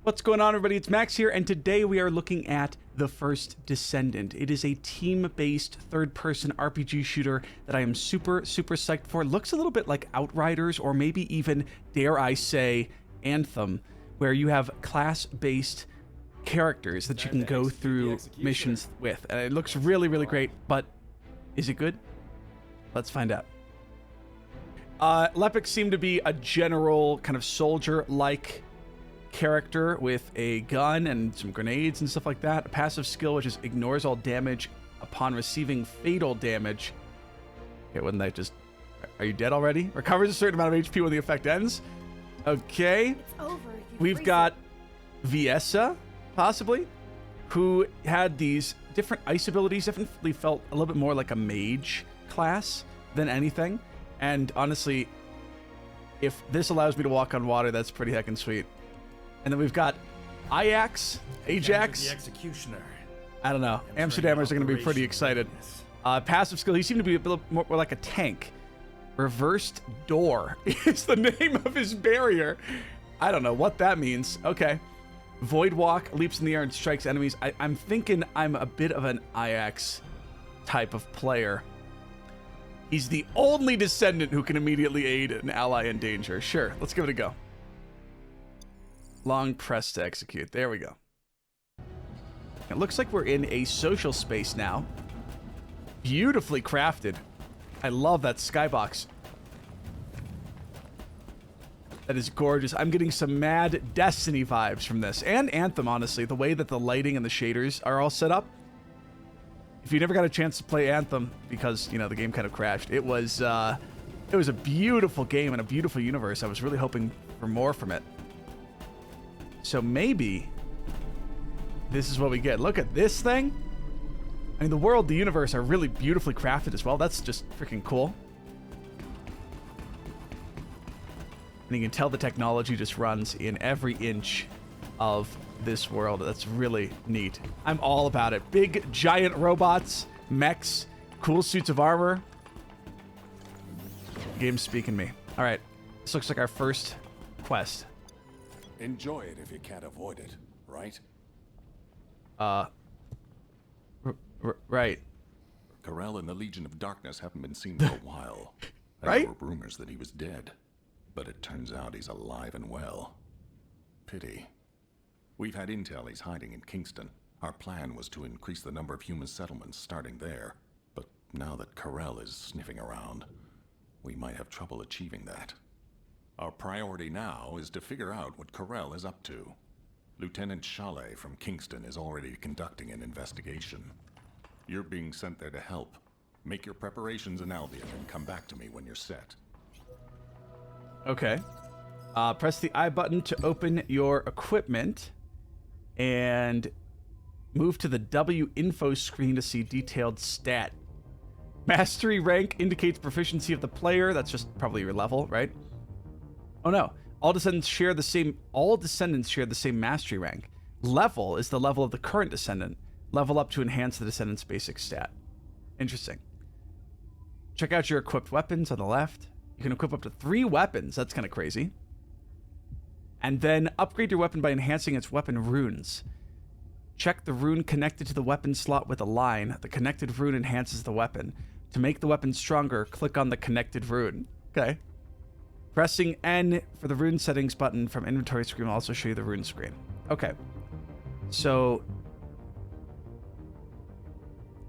What's going on, everybody? It's Max here, and today we are looking at The First Descendant. It is a team-based third-person RPG shooter that I am super psyched for. It looks a little bit like Outriders, or maybe even, dare I say, Anthem, where you have class-based characters that you can go through missions with. And it looks really great, but is it good? Let's find out. Lepic seemed to be a general kind of soldier-like character with a gun and some grenades and stuff like that. A passive skill which just ignores all damage upon receiving fatal damage. Okay, wouldn't that just... Are you dead already? Recovers a certain amount of HP when the effect ends. Okay. It's over. We've got Viessa, possibly, who had these different ice abilities. Definitely felt a little bit more like a mage class than anything. And honestly, if this allows me to walk on water, that's pretty heckin' sweet. And then we've got Ajax. The Executioner. I don't know. Amsterdammers are going to be pretty excited. Passive skill, he seemed to be a bit more like a tank. Reversed Door is the name of his barrier. I don't know what that means. Okay. Void Walk, leaps in the air and strikes enemies. I'm thinking I'm a bit of an Ajax type of player. He's the only descendant who can immediately aid an ally in danger. Sure, let's give it a go. Long press to execute. There we go. It looks like we're in a social space now. Beautifully crafted. I love that skybox. That is gorgeous. I'm getting some mad Destiny vibes from this. And Anthem, honestly. The way that the lighting and the shaders are all set up. If you never got a chance to play Anthem, because, you know, the game kind of crashed, it was a beautiful game and a beautiful universe. I was really hoping for more from it. So maybe this is what we get. Look at this thing. I mean, the world, the universe are really beautifully crafted as well. That's just freaking cool. And you can tell the technology just runs in every inch of this world. That's really neat. I'm all about it. Big, giant robots, mechs, cool suits of armor. Game's speaking me. All right. This looks like our first quest. Enjoy it if you can't avoid it, right? Right. Corell and the Legion of Darkness haven't been seen for a while. Right? There were rumors that he was dead, but it turns out he's alive and well. Pity. We've had intel he's hiding in Kingston. Our plan was to increase the number of human settlements starting there, but now that Corell is sniffing around, we might have trouble achieving that. Our priority now is to figure out what Corell is up to. Lieutenant Chalet from Kingston is already conducting an investigation. You're being sent there to help. Make your preparations in Albion and come back to me when you're set. Okay. Press the I button to open your equipment and move to the W info screen to see detailed stat. Mastery rank indicates proficiency of the player. That's just probably your level, right? Oh no. All descendants share the same mastery rank. Level is the level of the current descendant. Level up to enhance the descendant's basic stat. Interesting. Check out your equipped weapons on the left. You can equip up to 3 weapons. That's kind of crazy. And then upgrade your weapon by enhancing its weapon runes. Check the rune connected to the weapon slot with a line. The connected rune enhances the weapon. To make the weapon stronger, click on the connected rune. Okay. Pressing N for the rune settings button from inventory screen will also show you the rune screen. Okay. So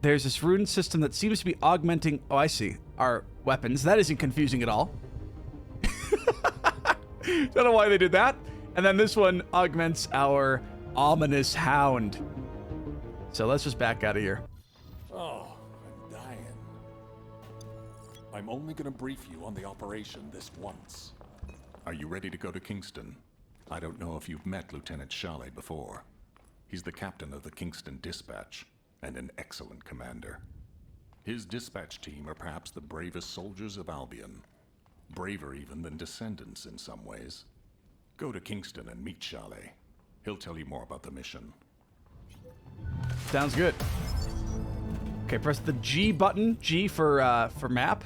there's this rune system that seems to be augmenting... Oh, I see. Our weapons. That isn't confusing at all. Don't know why they did that. And then this one augments our ominous hound. So let's just back out of here. Oh, I'm dying. I'm only gonna brief you on the operation this once. Are you ready to go to Kingston? I don't know if you've met Lieutenant Chalet before. He's the captain of the Kingston Dispatch, and an excellent commander. His dispatch team are perhaps the bravest soldiers of Albion. Braver even than Descendants in some ways. Go to Kingston and meet Chalet. He'll tell you more about the mission. Sounds good. Okay, press the G button, G for map,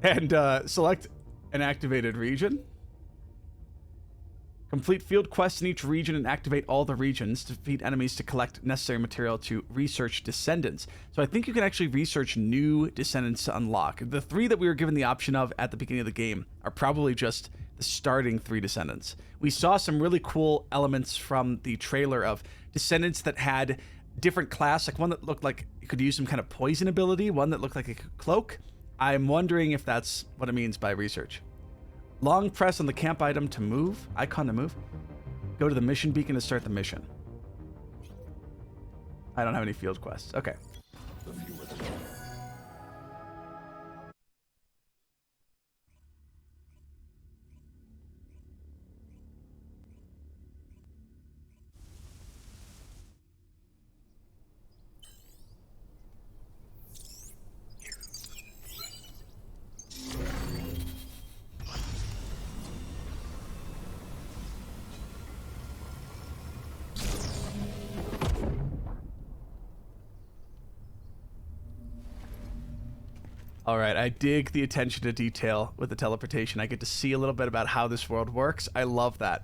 and select an activated region. Complete field quests in each region and activate all the regions. Defeat enemies to collect necessary material to research Descendants. So I think you can actually research new Descendants to unlock. The 3 that we were given the option of at the beginning of the game are probably just the starting 3 Descendants. We saw some really cool elements from the trailer of Descendants that had different class, like one that looked like it could use some kind of poison ability, one that looked like it could cloak. I'm wondering if that's what it means by research. Long press on the camp item to move, icon to move. Go to the mission beacon to start the mission. I don't have any field quests. Okay. All right, I dig the attention to detail with the teleportation. I get to see a little bit about how this world works. I love that.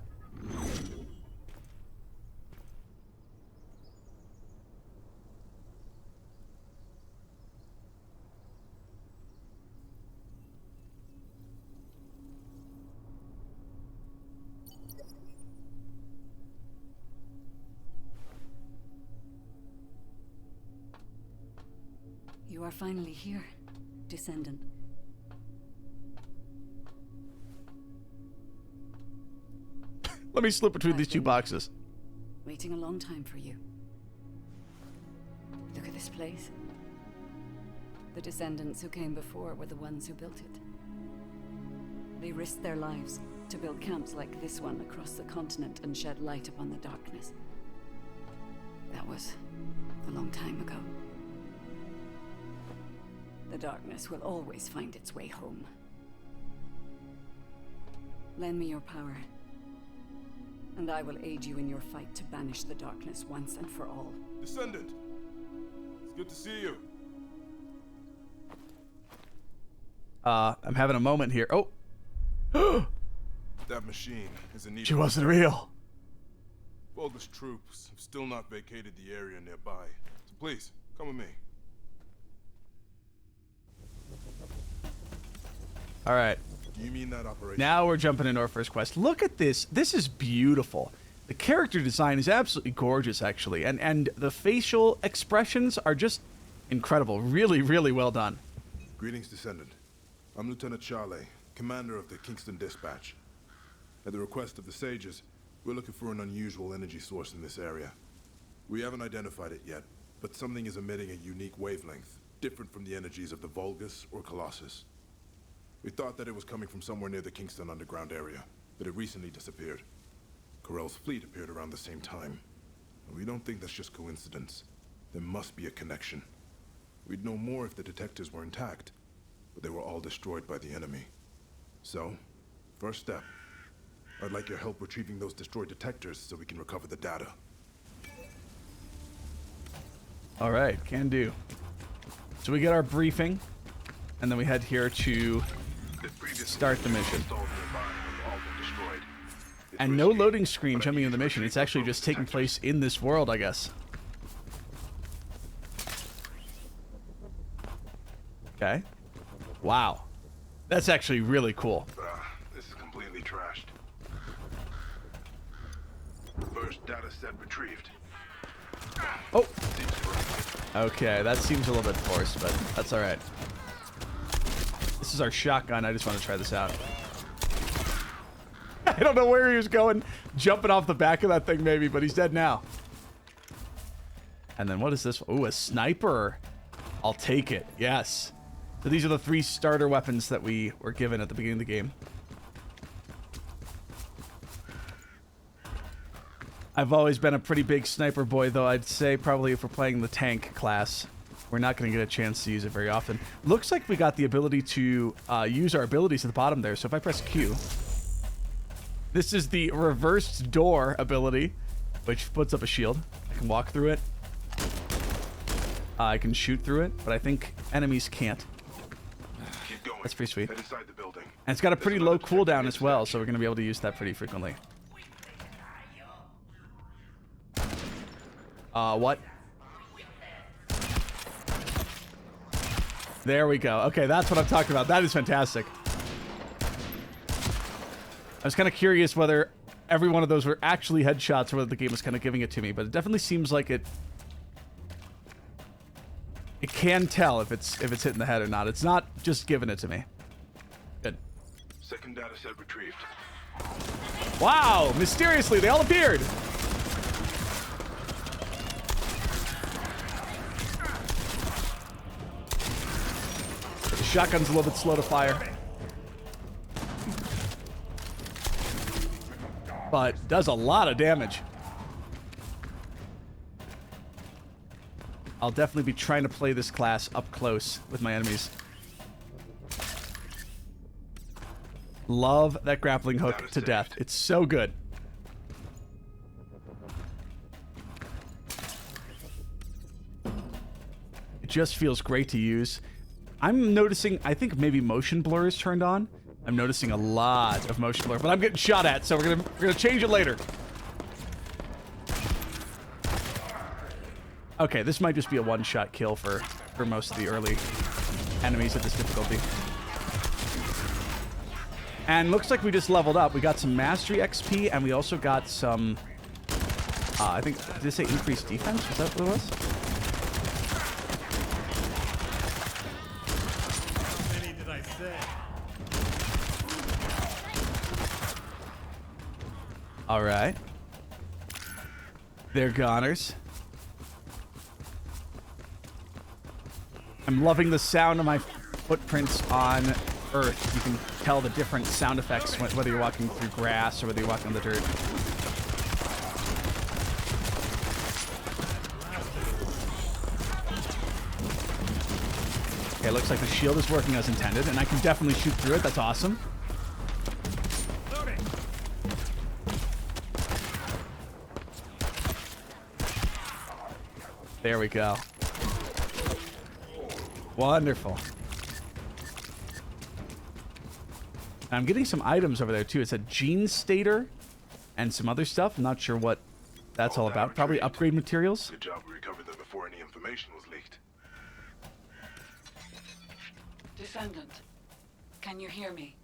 You are finally here, Descendant. Let me slip between these 2 boxes. Waiting a long time for you. Look at this place. The Descendants who came before were the ones who built it. They risked their lives to build camps like this one across the continent and shed light upon the darkness. That was a long time ago. The darkness will always find its way home. Lend me your power, and I will aid you in your fight to banish the darkness once and for all. Descendant, it's good to see you. I'm having a moment here. Oh. That machine is in need. She wasn't real. Bogus troops have still not vacated the area nearby. So please, come with me. All right. Do you mean that operation? Now we're jumping into our first quest. Look at this. This is beautiful. The character design is absolutely gorgeous, actually. And the facial expressions are just incredible. Really, really well done. Greetings, Descendant. I'm Lieutenant Charlie, commander of the Kingston Dispatch. At the request of the Sages, we're looking for an unusual energy source in this area. We haven't identified it yet, but something is emitting a unique wavelength, different from the energies of the Vulgus or Colossus. We thought that it was coming from somewhere near the Kingston underground area, but it recently disappeared. Corell's fleet appeared around the same time. And we don't think that's just coincidence. There must be a connection. We'd know more if the detectors were intact, but they were all destroyed by the enemy. So, first step. I'd like your help retrieving those destroyed detectors so we can recover the data. All right, can do. So we get our briefing, and then we head here to start the mission. And no loading screen jumping into the mission. It's actually just taking place in this world, I guess. Okay. Wow. That's actually really cool. This is completely trashed. First data set retrieved. Oh. Okay, that seems a little bit forced, but that's all right. This is our shotgun. I just want to try this out. I don't know where he was going. Jumping off the back of that thing, maybe, but he's dead now. And then what is this? Ooh, a sniper. I'll take it. Yes. So these are the 3 starter weapons that we were given at the beginning of the game. I've always been a pretty big sniper boy, though I'd say probably if we're playing the tank class, we're not going to get a chance to use it very often. Looks like we got the ability to use our abilities at the bottom there. So if I press Q, this is the reversed door ability, which puts up a shield. I can walk through it. I can shoot through it, but I think enemies can't. Keep going. That's pretty sweet. Head inside the building. And it's got a pretty low cooldown as well, so we're going to be able to use that pretty frequently. What? There we go. Okay, that's what I'm talking about. That is fantastic. I was kind of curious whether every one of those were actually headshots or whether the game was kind of giving it to me, but it definitely seems like it can tell if it's hitting the head or not. It's not just giving it to me. Good. Second data set retrieved. Wow! Mysteriously, they all appeared! The shotgun's a little bit slow to fire. But does a lot of damage. I'll definitely be trying to play this class up close with my enemies. Love that grappling hook to death. It's so good. It just feels great to use. I'm noticing, I think maybe motion blur is turned on. I'm noticing a lot of motion blur, but I'm getting shot at, so we're gonna change it later. Okay, this might just be a one-shot kill for most of the early enemies at this difficulty. And looks like we just leveled up. We got some mastery XP, and we also got some, I think, did it say increased defense? Was that what it was? How many did I say? All right. They're goners. I'm loving the sound of my footprints on Earth. You can tell the different sound effects whether you're walking through grass or whether you're walking on the dirt. Okay, looks like the shield is working as intended, and I can definitely shoot through it. That's awesome. There we go. Wonderful. I'm getting some items over there too. It's a gene stater and some other stuff. I'm not sure what that's all about. Probably upgrade materials. Good job we recovered them before any information was leaked. Descendant, can you hear me?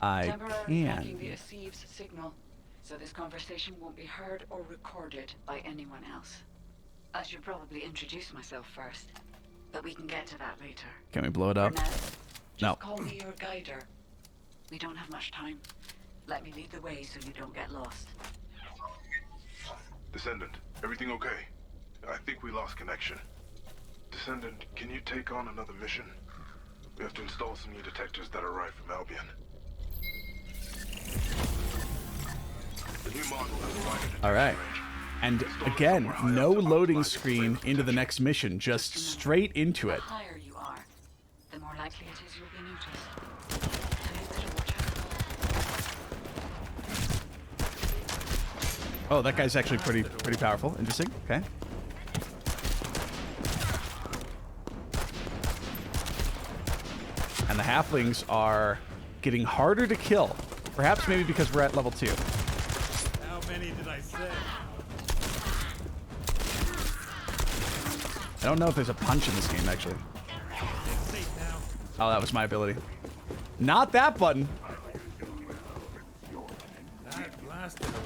I Temporarily blocking the can. Aceives signal, so this conversation won't be heard or recorded by anyone else. I should probably introduce myself first, but we can get to that later. Can we blow it up? For now, just No. call me your guider. We don't have much time. Let me lead the way so you don't get lost. Descendant, everything okay? I think we lost connection. Descendant, can you take on another mission? We have to install some new detectors that arrived from Albion. The new model has a wider detection All right. range. And again, no loading screen into the next mission. Just straight into The it. higher you are, the more likely it is you'll be noticed. So you better watch out. Oh, that guy's actually pretty powerful. Interesting. Okay. And the halflings are getting harder to kill. Perhaps maybe because we're at level 2. How many did I say? I don't know if there's a punch in this game, actually. It's safe now. Oh, that was my ability. Not that button. That lasted a while.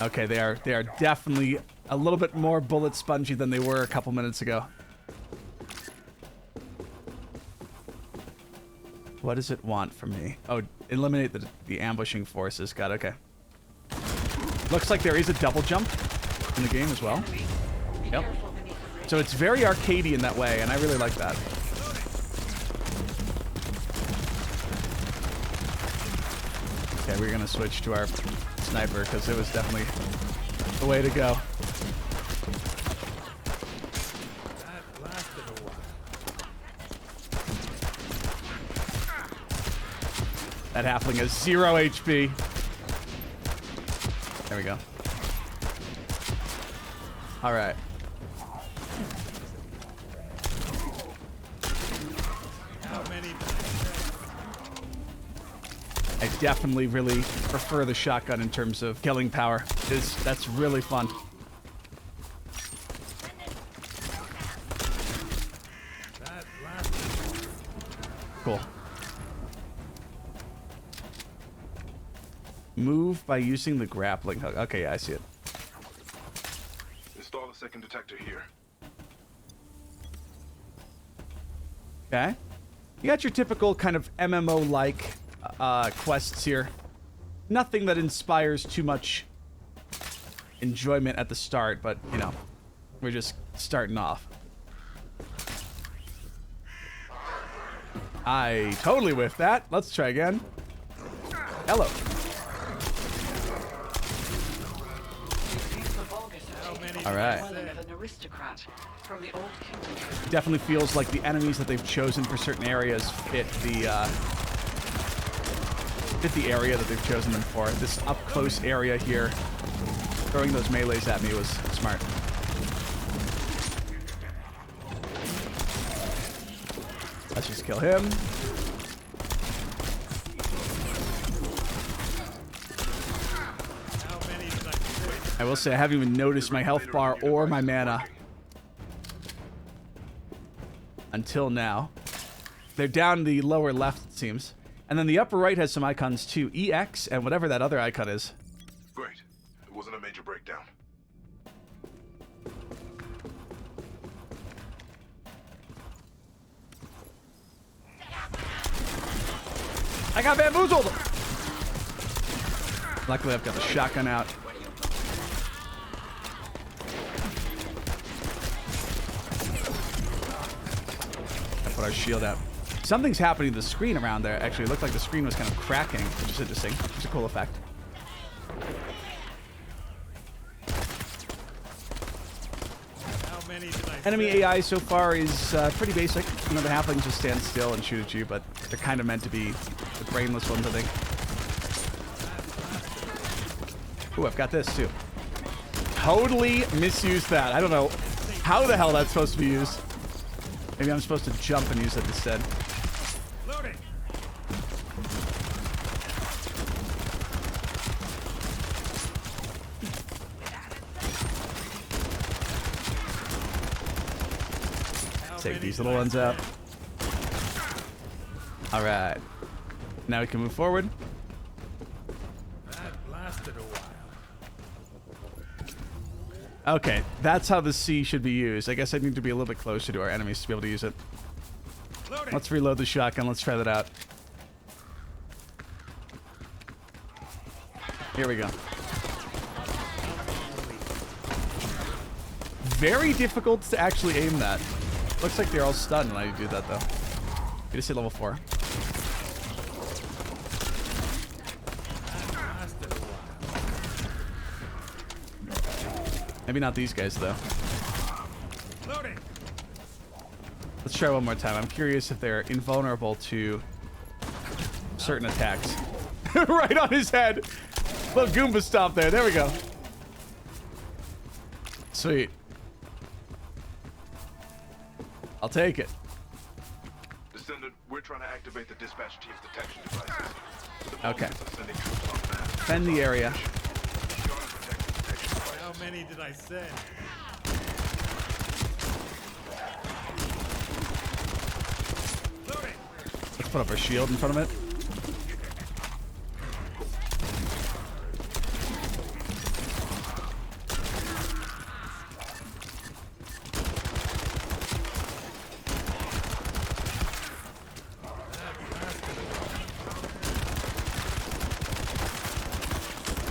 Okay, they are definitely a little bit more bullet spongy than they were a couple minutes ago. What does it want from me? Oh, eliminate the ambushing forces. Got it, okay. Looks like there is a double jump in the game as well. Yep. So it's very arcadey in that way, and I really like that. Okay, we're gonna switch to our sniper because it was definitely the way to go. That lasted a while. That halfling has 0 HP. There we go. All right. How many did I say? I definitely really prefer the shotgun in terms of killing power. That's really fun. That blasted. Cool. Move by using the grappling hook. Okay, yeah, I see it. Install a second detector here. Okay. You got your typical kind of MMO-like quests here. Nothing that inspires too much enjoyment at the start, but, you know, we're just starting off. I totally whiffed that. Let's try again. Hello. All right. Definitely feels like the enemies that they've chosen for certain areas fit the area that they've chosen them for. This up-close area here, throwing those melees at me was smart. Let's just kill him. I will say I haven't even noticed my health bar or my mana until now. They're down the lower left, it seems. And then the upper right has some icons too. EX and whatever that other icon is. Great. It wasn't a major breakdown. I got bamboozled! Luckily I've got the shotgun out. Put our shield out. Something's happening to the screen around there. Actually, it looked like the screen was kind of cracking, which is interesting. It's a cool effect. Enemy AI so far is pretty basic. You know, the halflings just stand still and shoot at you, but they're kind of meant to be the brainless ones, I think. Ooh, I've got this too. Totally misused that. I don't know how the hell that's supposed to be used. Maybe I'm supposed to jump and use it instead. Loading. Take these little ones out. All right. Now we can move forward. That lasted a while. Okay, that's how the C should be used. I guess I need to be a little bit closer to our enemies to be able to use it. Loading. Let's reload the shotgun. Let's try that out. Here we go. Very difficult to actually aim that. Looks like they're all stunned when I do that, though. You just hit level 4. Maybe not these guys, though. Loading. Let's try one more time. I'm curious if they're invulnerable to certain attacks. Right on his head. Little Goomba stomp there. There we go. Sweet. I'll take it. Descendant, we're trying to activate the dispatch team's detection devices. Okay. Defend the area. How many did I send? Loading. Let's put up our shield in front of it.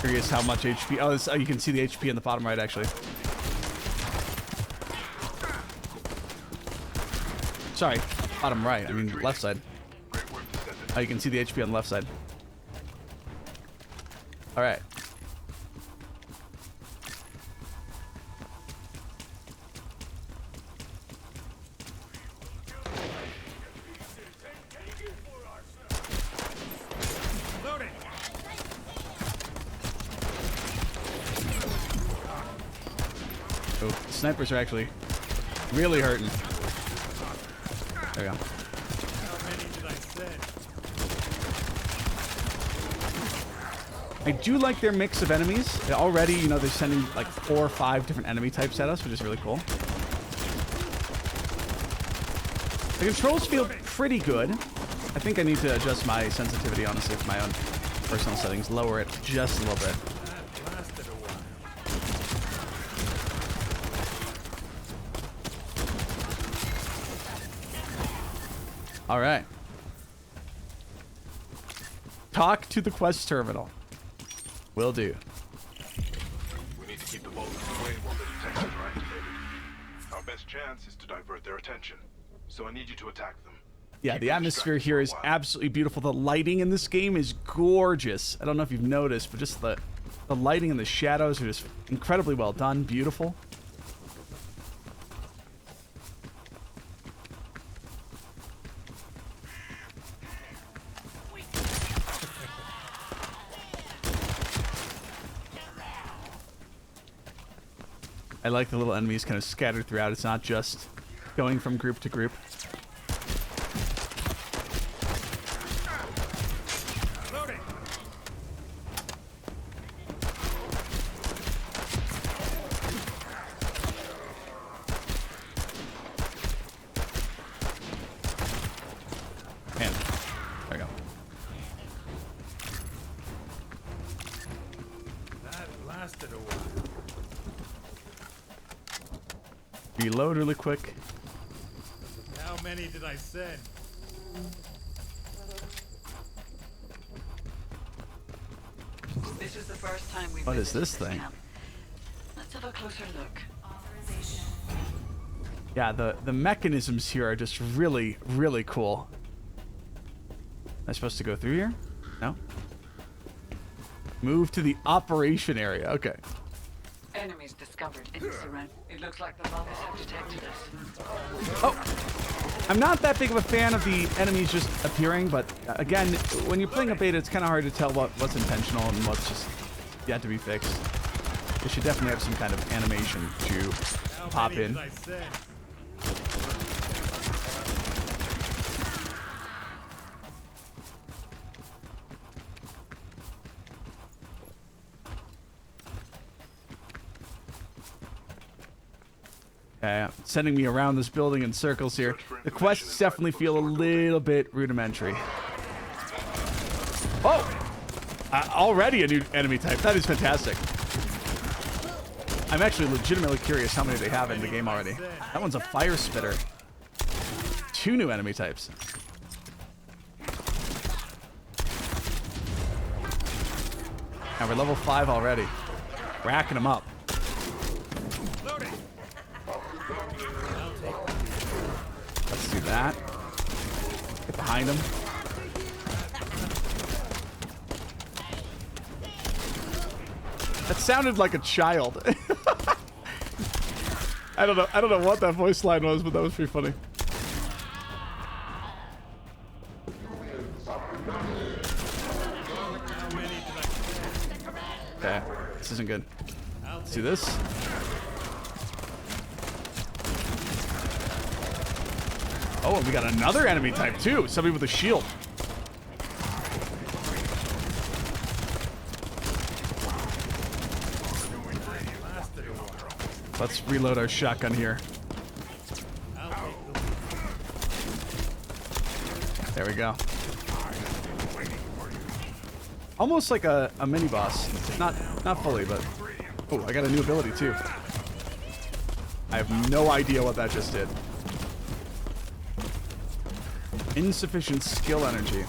Curious how much HP. Oh, this, you can see the HP in the bottom right, actually. Sorry, bottom right. I mean left side. Oh, you can see the HP on the left side. All right. Oh, the snipers are actually really hurting. There we go. How many did I send? I do like their mix of enemies. Already, you know, they're sending like 4 or 5 different enemy types at us, which is really cool. The controls feel pretty good. I think I need to adjust my sensitivity, honestly, for my own personal settings. Lower it just a little bit. That lasted a while. All right. Talk to the quest terminal. Will do. We need to keep the bolts away while the detectors are activated. Our best chance is to divert their attention. So I need you to attack them. Yeah, Keep the them atmosphere distracted here for a is while. absolutely beautiful. The lighting in this game is gorgeous. I don't know if you've noticed, but just the lighting and the shadows are just incredibly well done. Beautiful. I like the little enemies kind of scattered throughout. It's not just going from group to group. Loading. And there we go. That lasted a while. Reload really quick. How many did I send? This is the first time we've What is visited this thing? camp. Let's have a closer look. Yeah, the mechanisms here are just really, really cool. Am I supposed to go through here? No? Move to the operation area. Okay. Enemies discovered in the surround. It looks like the buggers have detected us. Oh! I'm not that big of a fan of the enemies just appearing, but again, when you're playing a beta, it's kind of hard to tell what's intentional and what's just yet to be fixed. They should definitely have some kind of animation to How pop many in. did I send? Sending me around this building in circles here. The quests definitely feel a little bit rudimentary. Oh! Already a new enemy type. That is fantastic. I'm actually legitimately curious how many they have in the game already. That one's a fire spitter. 2 new enemy types. And we're level 5 already. Racking them up. Loading. Let's do that. Get behind him. That sounded like a child. I don't know what that voice line was, but that was pretty funny. Okay, this isn't good. Let's do this. Oh, and we got another enemy type too. Somebody with a shield. Let's reload our shotgun here. There we go. Almost like a mini boss. Not fully, but oh, I got a new ability too. I have no idea what that just did. Insufficient skill energy.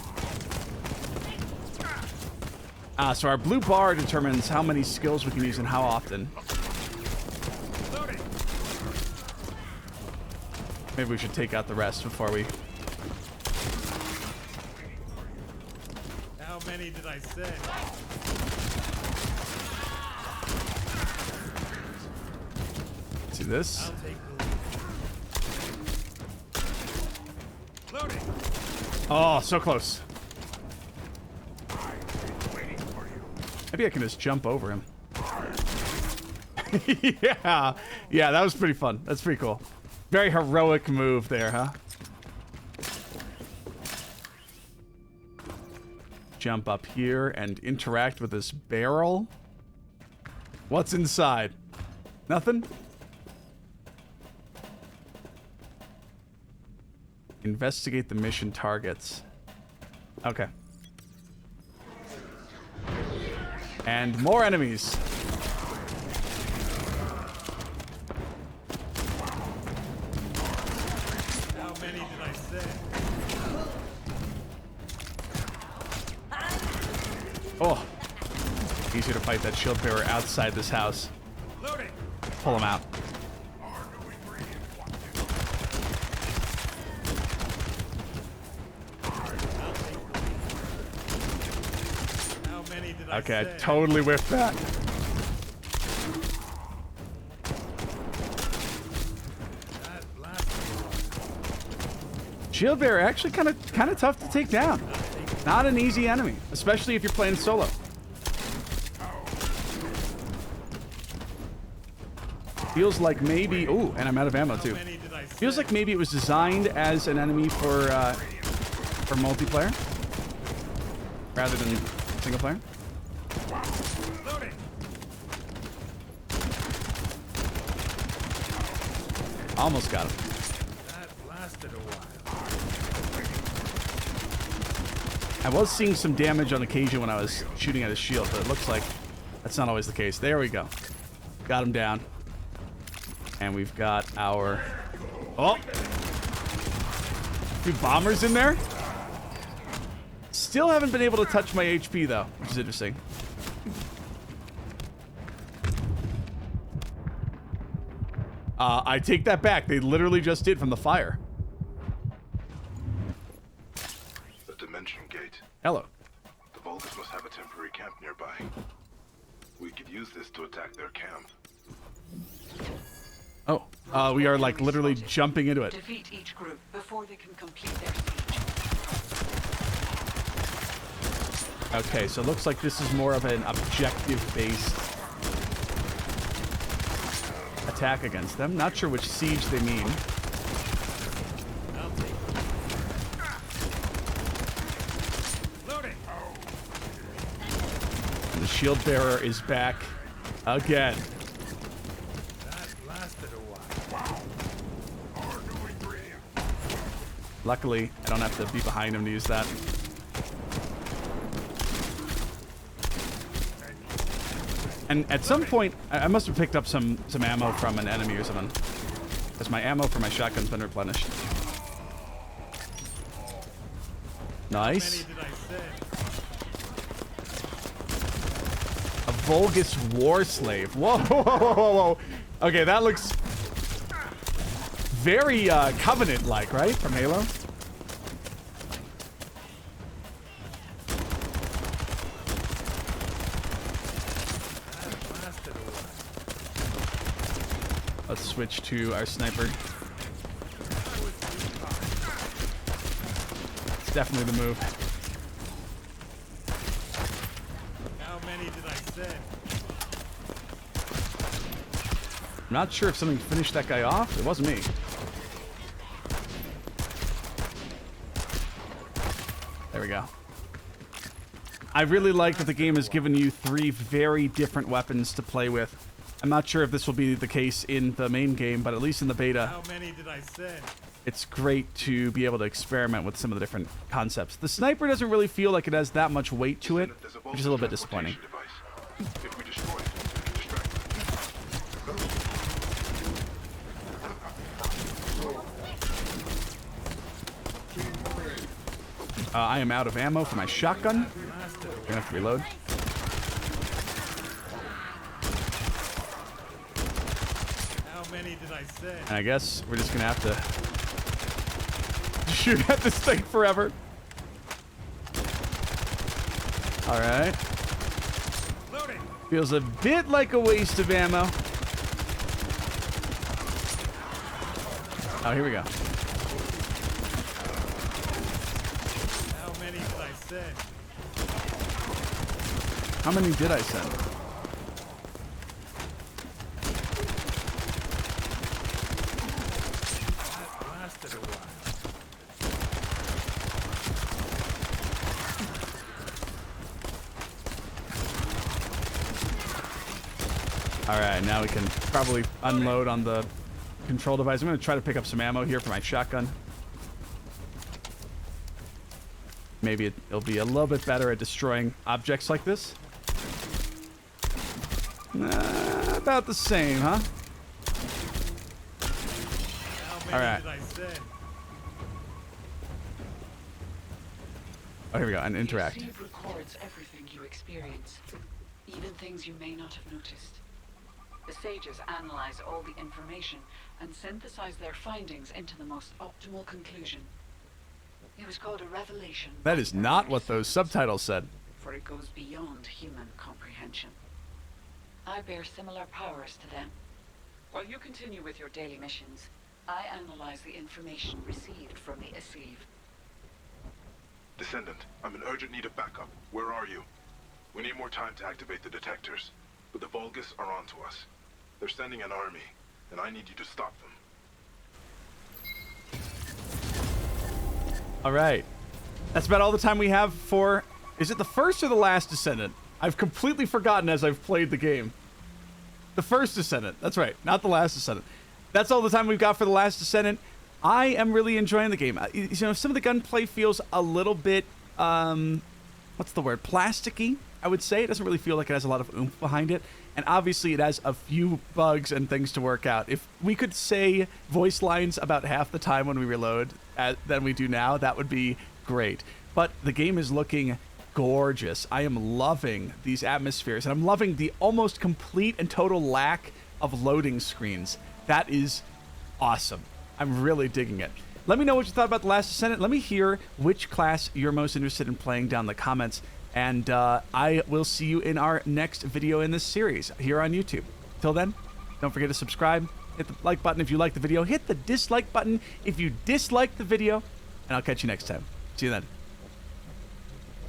So our blue bar determines how many skills we can use and how often. Maybe we should take out the rest before we... How many did I send? Let's do this. I'll take the lead. Loading. Oh, so close. Maybe I can just jump over him. Yeah, that was pretty fun. That's pretty cool. Very heroic move there, huh? jump up here and interact with this barrel. What's inside? Nothing? Investigate the mission targets. Okay. And more enemies. How many did I say? Oh. Easier to fight that shield bearer outside this house. Loading. Pull him out. How many did I Okay, say? I totally whiffed that. That blasted. Shield bearer actually kind of tough to take down. Not an easy enemy, especially if you're playing solo. Feels like maybe... Ooh, and I'm out of ammo too. How many did I say? Feels like maybe it was designed as an enemy for multiplayer rather than single player. Loading. Almost got him. That lasted a while. I was seeing some damage on occasion when I was shooting at his shield, but it looks like that's not always the case. There we go. Got him down. And we've got our... Oh! 2 bombers in there? Still haven't been able to touch my HP, though, which is interesting. I take that back. They literally just did from the fire. The dimension gate. Hello. The Vulgus must have a temporary camp nearby. We could use this to attack their camp. Oh, we are like literally jumping into it. Defeat each group before they can complete their siege. Okay, so it looks like this is more of an objective-based attack against them. Not sure which siege they mean. I'll take it. Loading. And the shield bearer is back again. That lasted a while. Luckily, I don't have to be behind him to use that. And at some point, I must have picked up some ammo from an enemy or something. Because my ammo for my shotgun's been replenished. Nice. How many did I say? A Vulgus war slave. Whoa, whoa, whoa, whoa, whoa. Okay, that looks very Covenant-like, right? From Halo. Let's switch to our sniper. It's definitely the move. How many did I say? I'm not sure if something finished that guy off. It wasn't me. There we go. I really like that the game has given you 3 very different weapons to play with. I'm not sure if this will be the case in the main game, but at least in the beta, How many did I say? it's great to be able to experiment with some of the different concepts. The sniper doesn't really feel like it has that much weight to it, which is a little bit disappointing. If we destroy it, we can distract them. I am out of ammo for my shotgun. Gonna have to reload. How many did I say? And I guess we're just gonna have to shoot at this thing forever. All right. Loading. Feels a bit like a waste of ammo. Oh, here we go. How many did I say? How many did I send? That lasted a while. All right, now we can probably unload on the control device. I'm going to try to pick up some ammo here for my shotgun. Maybe it'll be a little bit better at destroying objects like this. About the same, huh? How many All right. did I say? Oh, here we go. And interact. The receive records everything you experience, even things you may not have noticed. The sages analyze all the information and synthesize their findings into the most optimal conclusion. It was called a revelation. That is not what those subtitles said. For it goes beyond human comprehension. I bear similar powers to them. While you continue with your daily missions, I analyze the information received from the Asceve. Descendant, I'm in urgent need of backup. Where are you? We need more time to activate the detectors, but the Vulgus are onto us. They're sending an army, and I need you to stop them. All right. That's about all the time we have for... Is it the first or the last Descendant? I've completely forgotten as I've played the game. The First Descendant. That's right. Not the last Descendant. That's all the time we've got for the last Descendant. I am really enjoying the game. You know, some of the gunplay feels a little bit, what's the word? Plasticky, I would say. It doesn't really feel like it has a lot of oomph behind it. And obviously it has a few bugs and things to work out. If we could say voice lines about half the time when we reload than we do now, that would be great. But the game is looking gorgeous. I am loving these atmospheres, and I'm loving the almost complete and total lack of loading screens. That is awesome. I'm really digging it. Let me know what you thought about The Last Descendant. Let me hear which class you're most interested in playing down in the comments. And I will see you in our next video in this series here on YouTube. Till then, don't forget to subscribe. Hit the like button if you like the video. Hit the dislike button if you dislike the video. And I'll catch you next time. See you then.